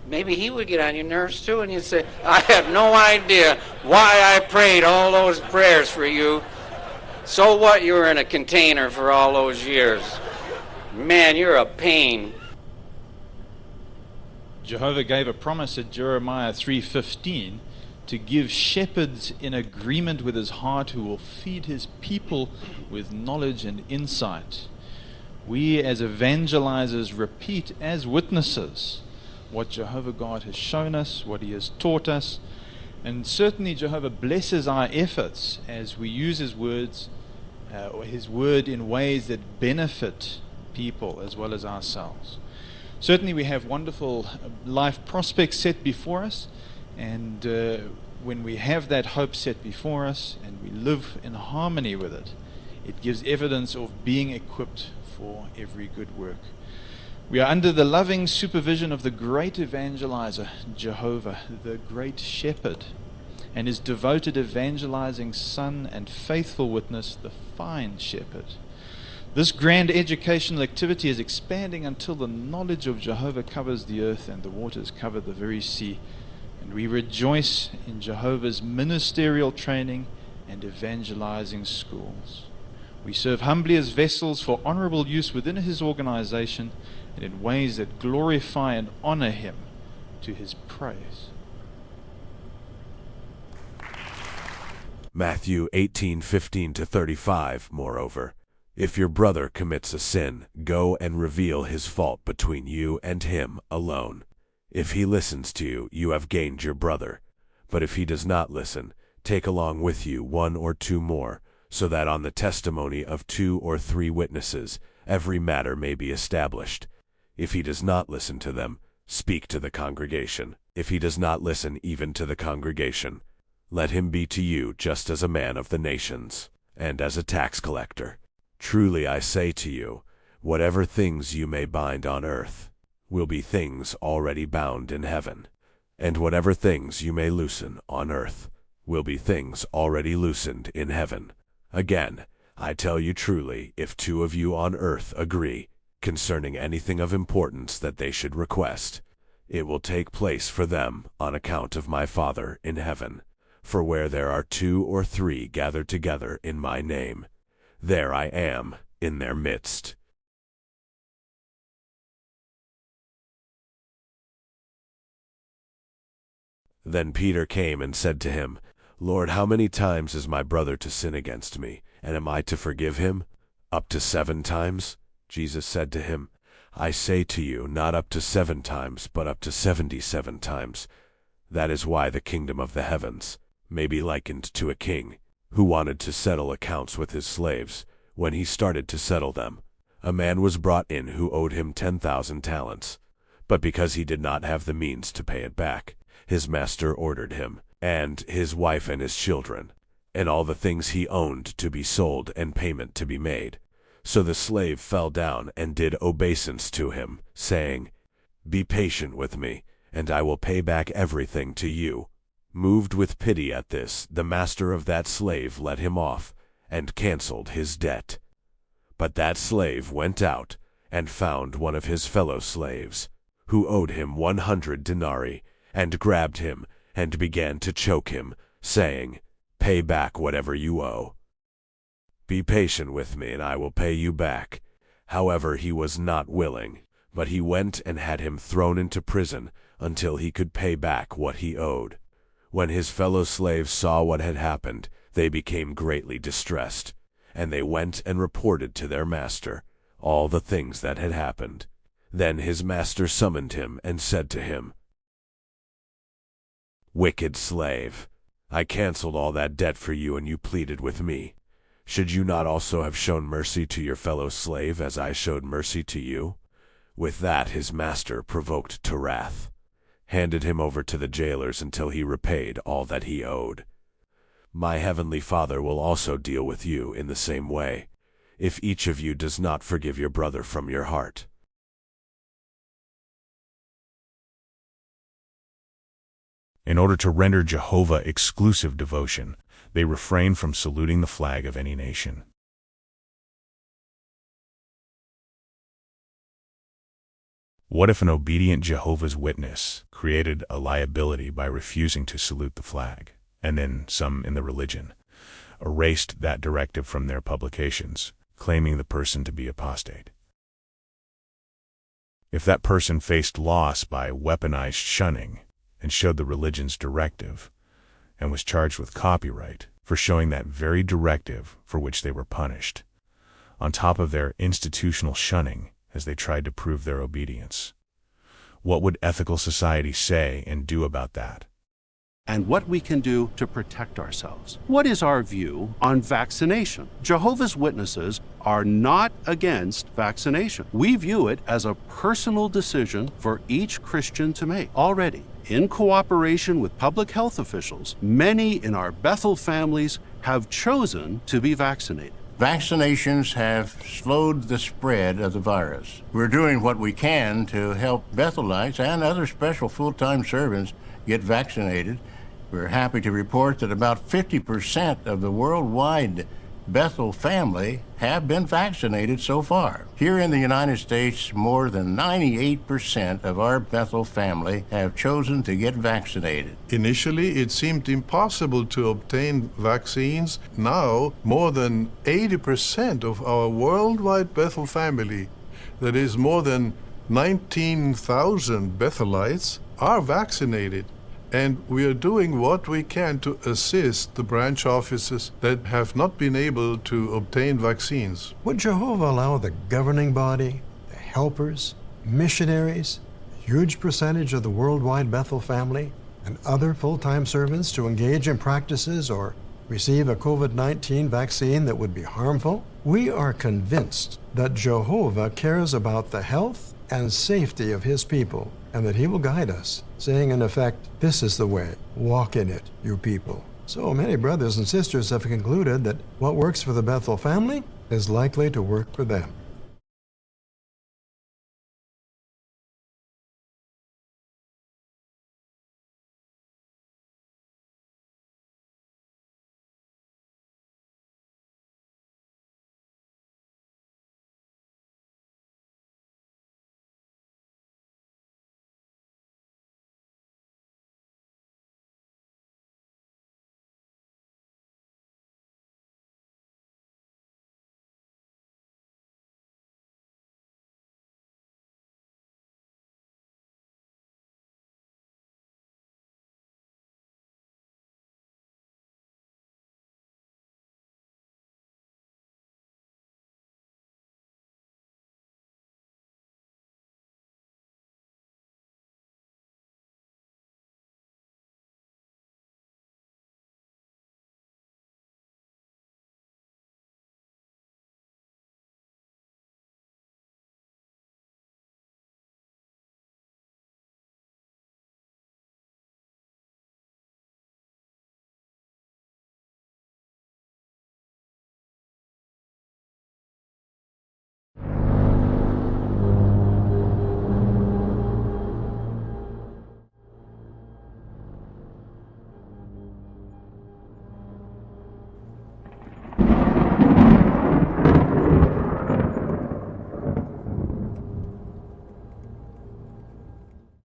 maybe he would get on your nerves too, and you'd say, I have no idea why I prayed all those prayers for you. So what, you were in a container for all those years. Man, you're a pain. Jehovah gave a promise at Jeremiah 3:15 to give shepherds in agreement with his heart who will feed his people with knowledge and insight. We as evangelizers repeat as witnesses what Jehovah God has shown us, what he has taught us, and certainly Jehovah blesses our efforts as we use his words, or his word in ways that benefit people as well as ourselves. Certainly we have wonderful life prospects set before us, and when we have that hope set before us and we live in harmony with it, it gives evidence of being equipped for every good work. We are under the loving supervision of the great evangelizer, Jehovah, the great shepherd, and his devoted evangelizing son and faithful witness, the fine shepherd. This grand educational activity is expanding until the knowledge of Jehovah covers the earth and the waters cover the very sea. And we rejoice in Jehovah's ministerial training and evangelizing schools. We serve humbly as vessels for honorable use within his organization and in ways that glorify and honor him to his praise. Matthew 18:15-35, moreover, if your brother commits a sin, go and reveal his fault between you and him alone. If he listens to you, you have gained your brother. But if he does not listen, take along with you one or two more, so that on the testimony of 2 or 3 witnesses every matter may be established. If he does not listen to them, speak to the congregation. If he does not listen even to the congregation, let him be to you just as a man of the nations, and as a tax collector. Truly I say to you, whatever things you may bind on earth will be things already bound in heaven, and whatever things you may loosen on earth will be things already loosened in heaven. Again, I tell you truly, if 2 of you on earth agree concerning anything of importance that they should request, it will take place for them on account of my Father in heaven. For where there are 2 or 3 gathered together in my name, there I am in their midst. Then Peter came and said to him, Lord, how many times is my brother to sin against me, and am I to forgive him? Up to 7 times? Jesus said to him, I say to you, not up to 7 times, but up to 77 times. That is why the kingdom of the heavens may be likened to a king who wanted to settle accounts with his slaves. When he started to settle them, a man was brought in who owed him 10,000 talents. But because he did not have the means to pay it back, his master ordered him, and his wife and his children, and all the things he owned to be sold and payment to be made. So the slave fell down and did obeisance to him, saying, Be patient with me, and I will pay back everything to you. Moved with pity at this, the master of that slave let him off, and canceled his debt. But that slave went out, and found one of his fellow slaves, who owed him 100 denarii, and grabbed him, and began to choke him, saying, Pay back whatever you owe. Be patient with me, and I will pay you back. However, he was not willing, but he went and had him thrown into prison until he could pay back what he owed. When his fellow slaves saw what had happened, they became greatly distressed, and they went and reported to their master all the things that had happened. Then his master summoned him and said to him, Wicked slave, I canceled all that debt for you, and you pleaded with me. Should you not also have shown mercy to your fellow slave as I showed mercy to you? With that his master, provoked to wrath, handed him over to the jailers until he repaid all that he owed. My heavenly Father will also deal with you in the same way, if each of you does not forgive your brother from your heart. In order to render Jehovah exclusive devotion, they refrain from saluting the flag of any nation. What if an obedient Jehovah's Witness created a liability by refusing to salute the flag, and then some in the religion erased that directive from their publications, claiming the person to be apostate? If that person faced loss by weaponized shunning and showed the religion's directive, and was charged with copyright for showing that very directive for which they were punished, on top of their institutional shunning as they tried to prove their obedience, what would ethical society say and do about that? And what we can do to protect ourselves. What is our view on vaccination? Jehovah's Witnesses are not against vaccination. We view it as a personal decision for each Christian to make. Already, in cooperation with public health officials, many in our Bethel families have chosen to be vaccinated. Vaccinations have slowed the spread of the virus. We're doing what we can to help Bethelites and other special full-time servants get vaccinated. We're happy to report that about 50% of the worldwide Bethel family have been vaccinated so far. Here in the United States, more than 98% of our Bethel family have chosen to get vaccinated. Initially, it seemed impossible to obtain vaccines. Now, more than 80% of our worldwide Bethel family, that is more than 19,000 Bethelites, are vaccinated. And we are doing what we can to assist the branch offices that have not been able to obtain vaccines. Would Jehovah allow the governing body, the helpers, missionaries, a huge percentage of the worldwide Bethel family, and other full-time servants to engage in practices or receive a COVID-19 vaccine that would be harmful? We are convinced that Jehovah cares about the health and safety of his people, and that he will guide us, saying in effect, "This is the way, walk in it, you people." So many brothers and sisters have concluded that what works for the Bethel family is likely to work for them.